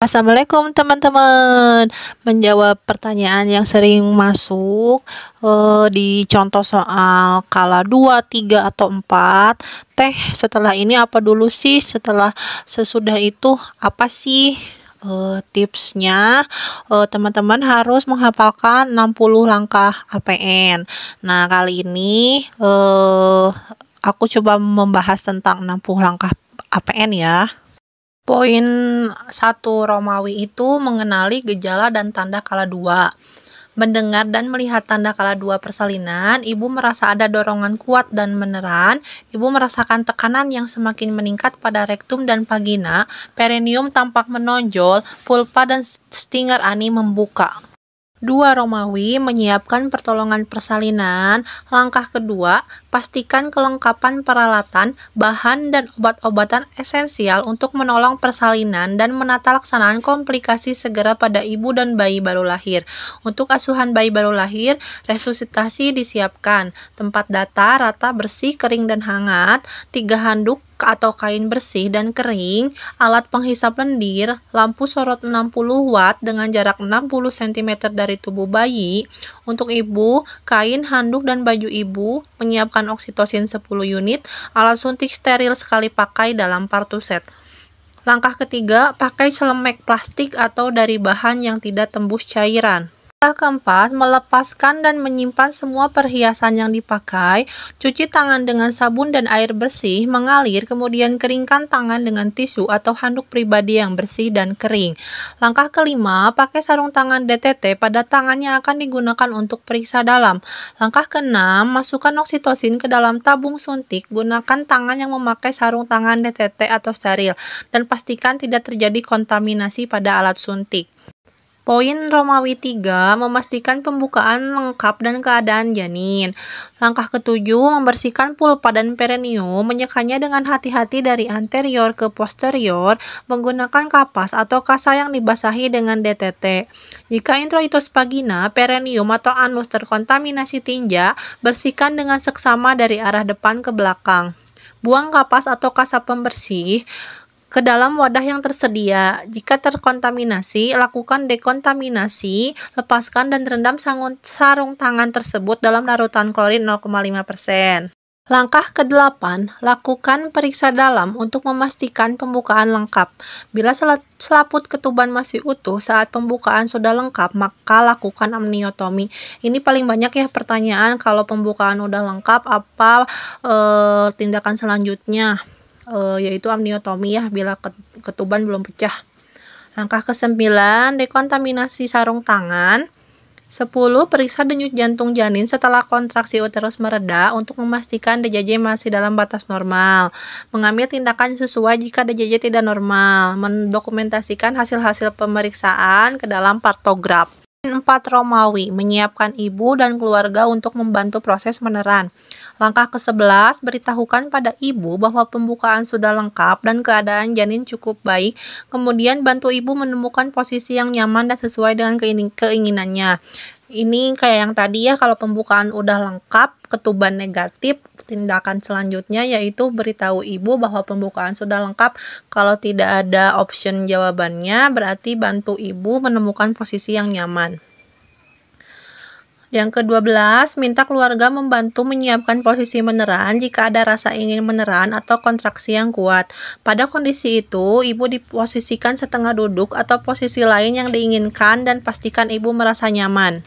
Assalamualaikum teman-teman. Menjawab pertanyaan yang sering masuk di contoh soal kala 2, 3, atau 4. Teh, setelah ini apa dulu sih? Sesudah itu apa sih? Tipsnya, teman-teman harus menghafalkan 60 langkah APN. Nah, kali ini aku coba membahas tentang 60 langkah APN ya. Poin 1 Romawi itu mengenali gejala dan tanda kala 2. Mendengar dan melihat tanda kala 2 persalinan, ibu merasa ada dorongan kuat dan meneran. Ibu merasakan tekanan yang semakin meningkat pada rektum dan vagina. Perineum tampak menonjol, pulpa dan stinger ani membuka. 2 Romawi menyiapkan pertolongan persalinan. Langkah kedua, pastikan kelengkapan peralatan, bahan, dan obat-obatan esensial untuk menolong persalinan dan menata laksanaan komplikasi segera pada ibu dan bayi baru lahir. Untuk asuhan bayi baru lahir, resusitasi disiapkan. Tempat datar, rata, bersih, kering, dan hangat. 3 handuk atau kain bersih dan kering, alat penghisap lendir, lampu sorot 60 watt dengan jarak 60 cm dari tubuh bayi. Untuk ibu, kain, handuk, dan baju ibu, menyiapkan oksitosin 10 unit, alat suntik steril sekali pakai dalam partuset. Langkah ketiga, pakai celemek plastik atau dari bahan yang tidak tembus cairan. Langkah keempat, melepaskan dan menyimpan semua perhiasan yang dipakai. Cuci tangan dengan sabun dan air bersih mengalir, kemudian keringkan tangan dengan tisu atau handuk pribadi yang bersih dan kering. Langkah kelima, pakai sarung tangan DTT pada tangan yang akan digunakan untuk periksa dalam. Langkah keenam, masukkan oksitosin ke dalam tabung suntik. Gunakan tangan yang memakai sarung tangan DTT atau steril, dan pastikan tidak terjadi kontaminasi pada alat suntik. Poin Romawi 3, memastikan pembukaan lengkap dan keadaan janin. Langkah ketujuh, membersihkan pulpa dan perineum, menyekannya dengan hati-hati dari anterior ke posterior, menggunakan kapas atau kasa yang dibasahi dengan DTT. Jika introitus vagina, perineum, atau anus terkontaminasi tinja, bersihkan dengan seksama dari arah depan ke belakang. Buang kapas atau kasa pembersih ke dalam wadah yang tersedia. Jika terkontaminasi, lakukan dekontaminasi, lepaskan dan rendam sarung tangan tersebut dalam larutan klorin 0,5%. Langkah ke-8, lakukan periksa dalam untuk memastikan pembukaan lengkap. Bila selaput ketuban masih utuh saat pembukaan sudah lengkap, maka lakukan amniotomi. Ini paling banyak ya pertanyaan, kalau pembukaan udah lengkap, apa tindakan selanjutnya? Yaitu amniotomi ya, bila ketuban belum pecah. Langkah ke-9, dekontaminasi sarung tangan. 10. Periksa denyut jantung janin setelah kontraksi uterus mereda untuk memastikan DJJ masih dalam batas normal. Mengambil tindakan sesuai jika DJJ tidak normal. Mendokumentasikan hasil-hasil pemeriksaan ke dalam partograf. 4 Romawi, menyiapkan ibu dan keluarga untuk membantu proses meneran. Langkah ke-11, beritahukan pada ibu bahwa pembukaan sudah lengkap dan keadaan janin cukup baik. Kemudian bantu ibu menemukan posisi yang nyaman dan sesuai dengan keinginannya. Ini kayak yang tadi ya, kalau pembukaan udah lengkap, ketuban negatif, tindakan selanjutnya yaitu beritahu ibu bahwa pembukaan sudah lengkap. Kalau tidak ada option jawabannya, berarti bantu ibu menemukan posisi yang nyaman. Yang ke-12, minta keluarga membantu menyiapkan posisi meneran jika ada rasa ingin meneran atau kontraksi yang kuat. Pada kondisi itu, ibu diposisikan setengah duduk atau posisi lain yang diinginkan dan pastikan ibu merasa nyaman.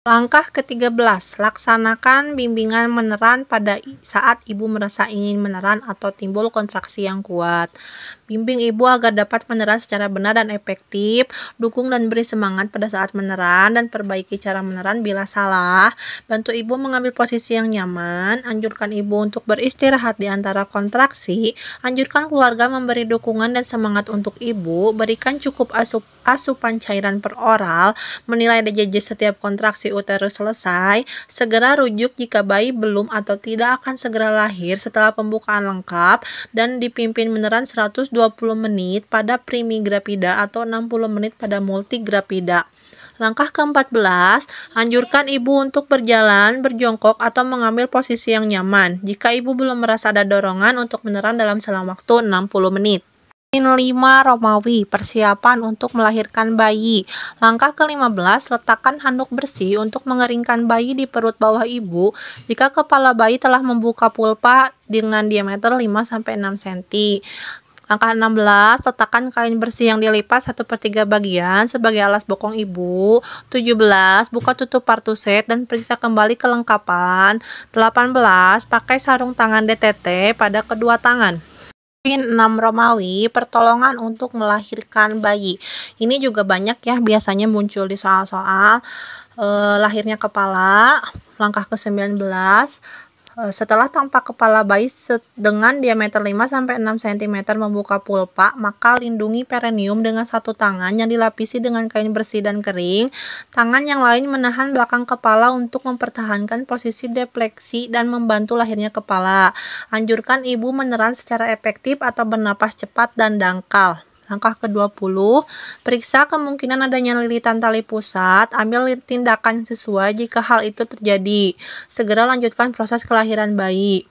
Langkah ke-13, laksanakan bimbingan meneran pada saat ibu merasa ingin meneran atau timbul kontraksi yang kuat. Bimbing ibu agar dapat meneran secara benar dan efektif. Dukung dan beri semangat pada saat meneran dan perbaiki cara meneran bila salah. Bantu ibu mengambil posisi yang nyaman. Anjurkan ibu untuk beristirahat di antara kontraksi. Anjurkan keluarga memberi dukungan dan semangat untuk ibu. Berikan cukup asupan cairan per oral. Menilai DJJ setiap kontraksi uterus selesai. Segera rujuk jika bayi belum atau tidak akan segera lahir setelah pembukaan lengkap, dan dipimpin meneran 120 menit pada primigrapida atau 60 menit pada multigrapida. Langkah ke-14, anjurkan ibu untuk berjalan, berjongkok, atau mengambil posisi yang nyaman jika ibu belum merasa ada dorongan untuk meneran dalam selang waktu 60 menit. Poin 5 Romawi, persiapan untuk melahirkan bayi. Langkah ke-15, letakkan handuk bersih untuk mengeringkan bayi di perut bawah ibu jika kepala bayi telah membuka pulpa dengan diameter 5-6 cm. Langkah 16, letakkan kain bersih yang dilipat 1/3 bagian sebagai alas bokong ibu. 17, buka tutup partuset dan periksa kembali kelengkapan. 18, pakai sarung tangan DTT pada kedua tangan. Poin 6 Romawi, pertolongan untuk melahirkan bayi. Ini juga banyak ya biasanya muncul di soal-soal lahirnya kepala. Langkah ke-19, setelah tampak kepala bayi dengan diameter 5-6 cm membuka pulpa, maka lindungi perineum dengan satu tangan yang dilapisi dengan kain bersih dan kering. Tangan yang lain menahan belakang kepala untuk mempertahankan posisi defleksi dan membantu lahirnya kepala. Anjurkan ibu menelan secara efektif atau bernapas cepat dan dangkal. Langkah ke-20, periksa kemungkinan adanya lilitan tali pusat, ambil tindakan sesuai jika hal itu terjadi. Segera lanjutkan proses kelahiran bayi.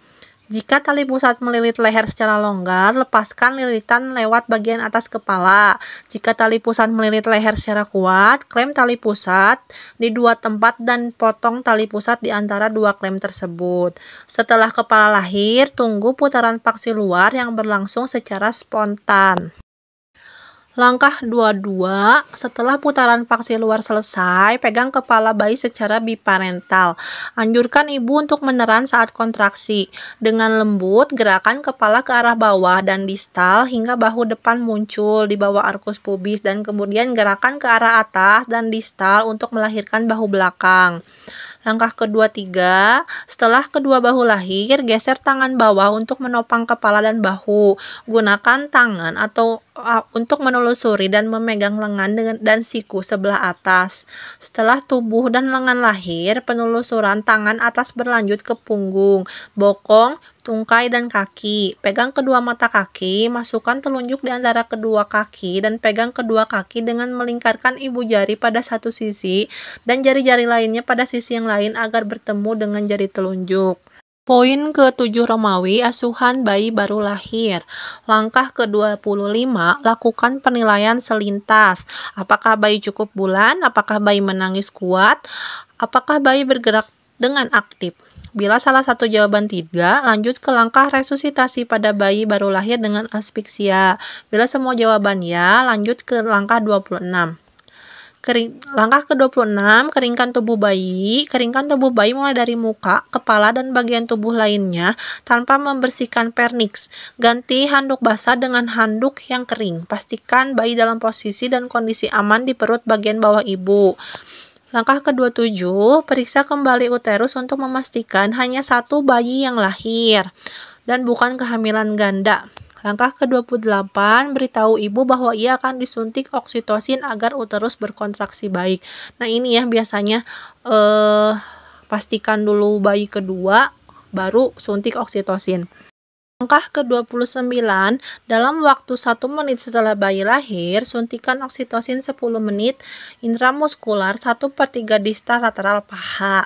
Jika tali pusat melilit leher secara longgar, lepaskan lilitan lewat bagian atas kepala. Jika tali pusat melilit leher secara kuat, klem tali pusat di dua tempat dan potong tali pusat di antara dua klem tersebut. Setelah kepala lahir, tunggu putaran paksi luar yang berlangsung secara spontan. Langkah 22, setelah putaran paksi luar selesai, pegang kepala bayi secara biparental. Anjurkan ibu untuk meneran saat kontraksi. Dengan lembut, gerakan kepala ke arah bawah dan distal hingga bahu depan muncul di bawah arkus pubis dan kemudian gerakan ke arah atas dan distal untuk melahirkan bahu belakang. Langkah ke-23, setelah kedua bahu lahir, geser tangan bawah untuk menopang kepala dan bahu. Gunakan tangan atau untuk menelusuri dan memegang lengan dan siku sebelah atas. Setelah tubuh dan lengan lahir, penelusuran tangan atas berlanjut ke punggung, bokong, tungkai, dan kaki. Pegang kedua mata kaki, masukkan telunjuk di antara kedua kaki, dan pegang kedua kaki dengan melingkarkan ibu jari pada satu sisi dan jari-jari lainnya pada sisi yang lain agar bertemu dengan jari telunjuk. Poin ke-7 Romawi, asuhan bayi baru lahir. Langkah ke-25, lakukan penilaian selintas. Apakah bayi cukup bulan? Apakah bayi menangis kuat? Apakah bayi bergerak dengan aktif? Bila salah satu jawaban tidak, lanjut ke langkah resusitasi pada bayi baru lahir dengan asfiksia. Bila semua jawaban ya, lanjut ke langkah 26. Langkah ke-26, keringkan tubuh bayi. Keringkan tubuh bayi mulai dari muka, kepala, dan bagian tubuh lainnya tanpa membersihkan vernix. Ganti handuk basah dengan handuk yang kering. Pastikan bayi dalam posisi dan kondisi aman di perut bagian bawah ibu. Langkah ke-27, periksa kembali uterus untuk memastikan hanya satu bayi yang lahir dan bukan kehamilan ganda. Langkah ke-28, beritahu ibu bahwa ia akan disuntik oksitosin agar uterus berkontraksi baik. Nah ini ya biasanya pastikan dulu bayi kedua, baru suntik oksitosin. Langkah ke-29, dalam waktu 1 menit setelah bayi lahir, suntikan oksitosin 10 menit intramuskular 1/3 distal lateral paha.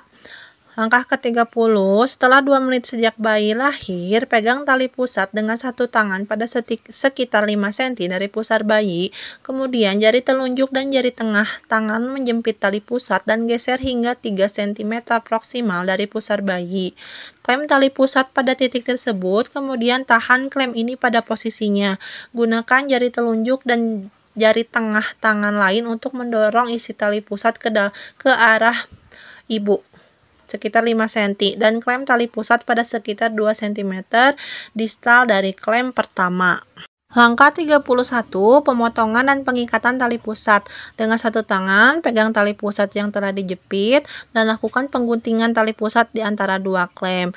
Langkah ke-30, setelah 2 menit sejak bayi lahir, pegang tali pusat dengan satu tangan pada sekitar 5 cm dari pusar bayi, kemudian jari telunjuk dan jari tengah tangan menjepit tali pusat dan geser hingga 3 cm proksimal dari pusar bayi. Klem tali pusat pada titik tersebut, kemudian tahan klem ini pada posisinya. Gunakan jari telunjuk dan jari tengah tangan lain untuk mendorong isi tali pusat ke arah ibu sekitar 5 cm dan klem tali pusat pada sekitar 2 cm distal dari klem pertama. Langkah 31, pemotongan dan pengikatan tali pusat. Dengan satu tangan, pegang tali pusat yang telah dijepit dan lakukan pengguntingan tali pusat di antara dua klem.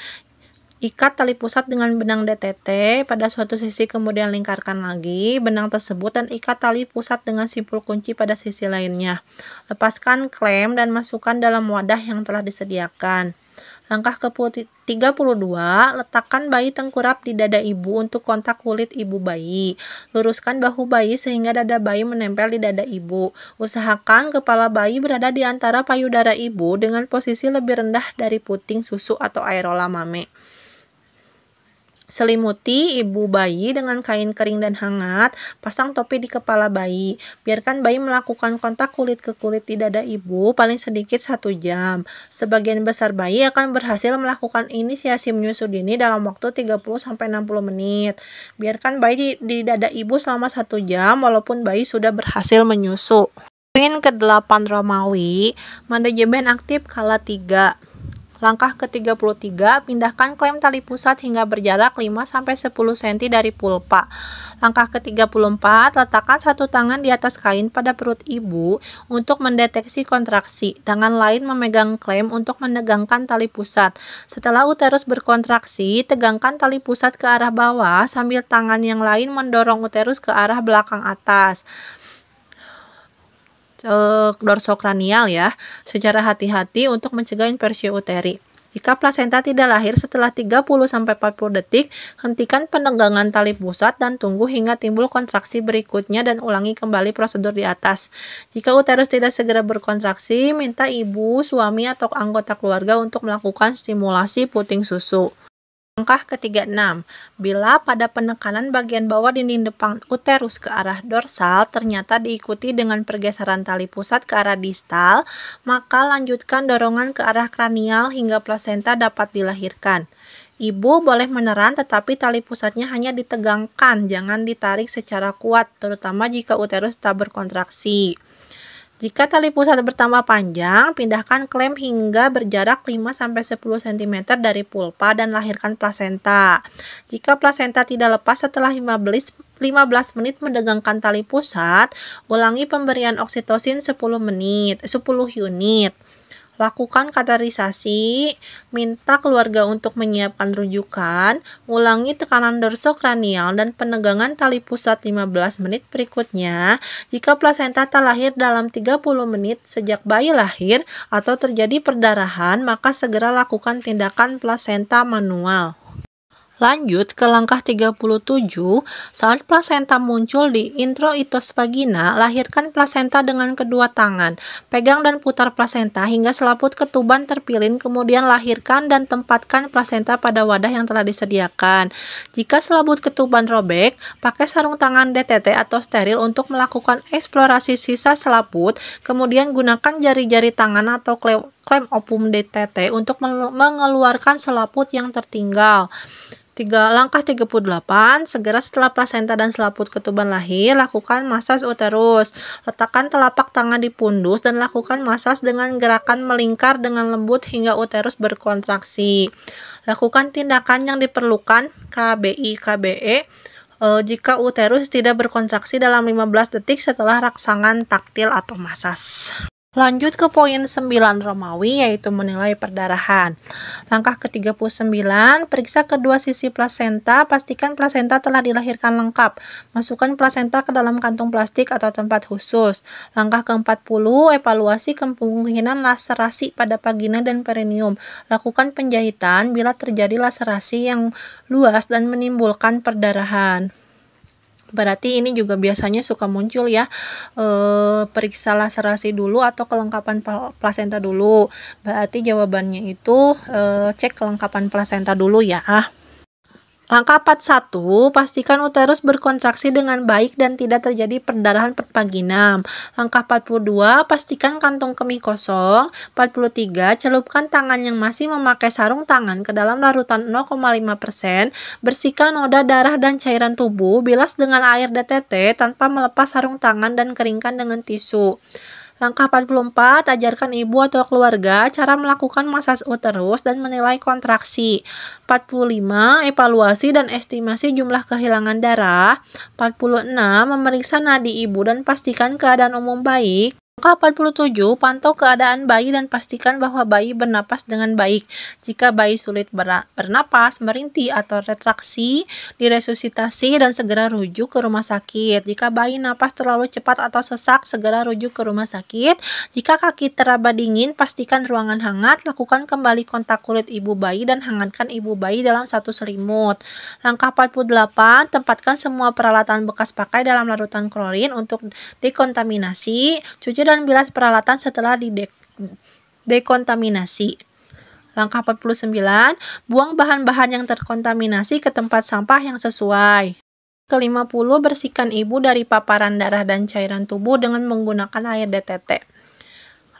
Ikat tali pusat dengan benang DTT pada suatu sisi, kemudian lingkarkan lagi benang tersebut dan ikat tali pusat dengan simpul kunci pada sisi lainnya. Lepaskan klem dan masukkan dalam wadah yang telah disediakan. Langkah ke-32, letakkan bayi tengkurap di dada ibu untuk kontak kulit ibu bayi. Luruskan bahu bayi sehingga dada bayi menempel di dada ibu. Usahakan kepala bayi berada di antara payudara ibu dengan posisi lebih rendah dari puting susu atau areola mame. Selimuti ibu bayi dengan kain kering dan hangat, pasang topi di kepala bayi. Biarkan bayi melakukan kontak kulit ke kulit di dada ibu paling sedikit 1 jam. Sebagian besar bayi akan berhasil melakukan inisiasi menyusui dini dalam waktu 30-60 menit. Biarkan bayi di dada ibu selama 1 jam walaupun bayi sudah berhasil menyusu. Poin ke-8 Romawi, manajemen aktif kala 3. Langkah ke-33, pindahkan klem tali pusat hingga berjarak 5-10 cm dari pulpa. Langkah ke-34, letakkan satu tangan di atas kain pada perut ibu untuk mendeteksi kontraksi. Tangan lain memegang klem untuk menegangkan tali pusat. Setelah uterus berkontraksi, tegangkan tali pusat ke arah bawah sambil tangan yang lain mendorong uterus ke arah belakang atas. Dorsokranial ya, secara hati-hati untuk mencegah inversi uteri. Jika plasenta tidak lahir setelah 30-40 detik, hentikan penegangan tali pusat dan tunggu hingga timbul kontraksi berikutnya dan ulangi kembali prosedur di atas. Jika uterus tidak segera berkontraksi, minta ibu, suami, atau anggota keluarga untuk melakukan stimulasi puting susu. Langkah ke-36, bila pada penekanan bagian bawah dinding depan uterus ke arah dorsal ternyata diikuti dengan pergeseran tali pusat ke arah distal, maka lanjutkan dorongan ke arah kranial hingga plasenta dapat dilahirkan. Ibu boleh meneran tetapi tali pusatnya hanya ditegangkan, jangan ditarik secara kuat, terutama jika uterus tak berkontraksi. Jika tali pusat bertambah panjang, pindahkan klem hingga berjarak 5-10 cm dari pulpa dan lahirkan plasenta. Jika plasenta tidak lepas setelah 15 menit mendegangkan tali pusat, ulangi pemberian oksitosin 10 unit. Lakukan kateterisasi, minta keluarga untuk menyiapkan rujukan, ulangi tekanan dorsokranial dan penegangan tali pusat 15 menit berikutnya. Jika plasenta tak lahir dalam 30 menit sejak bayi lahir atau terjadi perdarahan, maka segera lakukan tindakan plasenta manual. Lanjut ke langkah 37, saat plasenta muncul di introitus vagina, lahirkan plasenta dengan kedua tangan. Pegang dan putar plasenta hingga selaput ketuban terpilin, kemudian lahirkan dan tempatkan plasenta pada wadah yang telah disediakan. Jika selaput ketuban robek, pakai sarung tangan DTT atau steril untuk melakukan eksplorasi sisa selaput, kemudian gunakan jari-jari tangan atau klem opum DTT untuk mengeluarkan selaput yang tertinggal. Langkah 38, segera setelah plasenta dan selaput ketuban lahir, lakukan masas uterus. Letakkan telapak tangan di pundus dan lakukan masas dengan gerakan melingkar dengan lembut hingga uterus berkontraksi. Lakukan tindakan yang diperlukan KBI/KBE jika uterus tidak berkontraksi dalam 15 detik setelah rangsangan taktil atau masas. Lanjut ke poin 9 Romawi, yaitu menilai perdarahan. Langkah ke-39, periksa kedua sisi plasenta, pastikan plasenta telah dilahirkan lengkap. Masukkan plasenta ke dalam kantung plastik atau tempat khusus. Langkah ke-40, evaluasi kemungkinan laserasi pada vagina dan perineum. Lakukan penjahitan bila terjadi laserasi yang luas dan menimbulkan perdarahan. Berarti ini juga biasanya suka muncul ya, periksa laserasi dulu atau kelengkapan plasenta dulu. Berarti jawabannya itu cek kelengkapan plasenta dulu ya. Langkah 41, pastikan uterus berkontraksi dengan baik dan tidak terjadi perdarahan pervaginam. Langkah 42, pastikan kantung kemih kosong. 43, celupkan tangan yang masih memakai sarung tangan ke dalam larutan 0,5%. Bersihkan noda darah dan cairan tubuh, bilas dengan air DTT tanpa melepas sarung tangan dan keringkan dengan tisu. Langkah 44, ajarkan ibu atau keluarga cara melakukan masas uterus dan menilai kontraksi. 45, evaluasi dan estimasi jumlah kehilangan darah. 46, memeriksa nadi ibu dan pastikan keadaan umum baik. Langkah 47, pantau keadaan bayi dan pastikan bahwa bayi bernapas dengan baik. Jika bayi sulit bernapas, merintih atau retraksi, diresusitasi dan segera rujuk ke rumah sakit. Jika bayi napas terlalu cepat atau sesak, segera rujuk ke rumah sakit. Jika kaki teraba dingin, pastikan ruangan hangat. Lakukan kembali kontak kulit ibu bayi dan hangatkan ibu bayi dalam satu selimut. Langkah 48, tempatkan semua peralatan bekas pakai dalam larutan klorin untuk dekontaminasi. Cuci dan bilas peralatan setelah dekontaminasi. Langkah 49, buang bahan-bahan yang terkontaminasi ke tempat sampah yang sesuai. Ke-50, bersihkan ibu dari paparan darah dan cairan tubuh dengan menggunakan air DTT.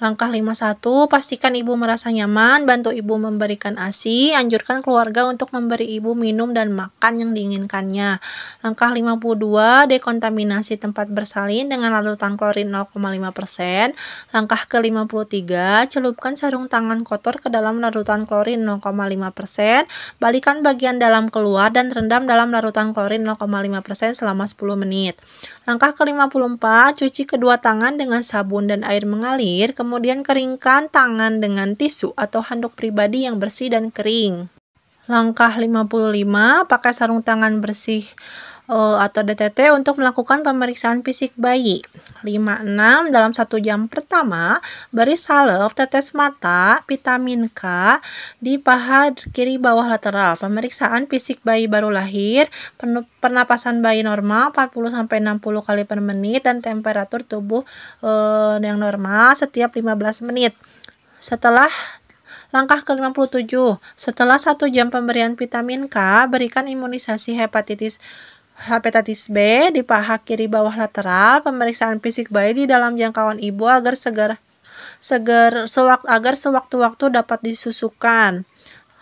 Langkah 51, pastikan ibu merasa nyaman, bantu ibu memberikan ASI, anjurkan keluarga untuk memberi ibu minum dan makan yang diinginkannya. Langkah 52, dekontaminasi tempat bersalin dengan larutan klorin 0,5%. Langkah ke-53, celupkan sarung tangan kotor ke dalam larutan klorin 0,5%, balikan bagian dalam keluar dan rendam dalam larutan klorin 0,5% selama 10 menit. Langkah ke-54, cuci kedua tangan dengan sabun dan air mengalir, kemudian keringkan tangan dengan tisu atau handuk pribadi yang bersih dan kering. Langkah 55, pakai sarung tangan bersih atau DTT untuk melakukan pemeriksaan fisik bayi. 56, dalam 1 jam pertama, beri salep tetes mata vitamin K di paha kiri bawah lateral. Pemeriksaan fisik bayi baru lahir, pernapasan bayi normal 40-60 kali per menit dan temperatur tubuh yang normal setiap 15 menit. Langkah ke-57, setelah 1 jam pemberian vitamin K, berikan imunisasi hepatitis B di paha kiri bawah lateral. Pemeriksaan fisik bayi di dalam jangkauan ibu agar sewaktu-waktu dapat disusukan.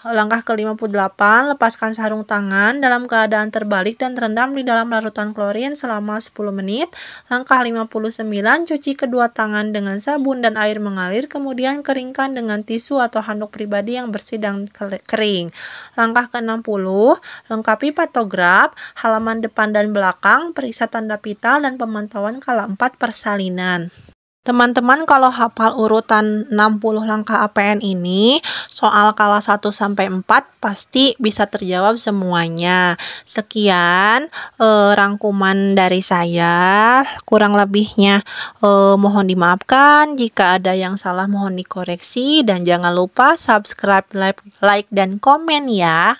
Langkah ke-58, lepaskan sarung tangan dalam keadaan terbalik dan terendam di dalam larutan klorin selama 10 menit. Langkah 59, cuci kedua tangan dengan sabun dan air mengalir, kemudian keringkan dengan tisu atau handuk pribadi yang bersih dan kering. Langkah ke-60, lengkapi patograf, halaman depan dan belakang, periksa tanda vital dan pemantauan kala 4 persalinan. Teman-teman kalau hafal urutan 60 langkah APN ini, soal kala 1-4 pasti bisa terjawab semuanya. Sekian rangkuman dari saya, kurang lebihnya mohon dimaafkan. Jika ada yang salah mohon dikoreksi dan jangan lupa subscribe, like dan komen ya.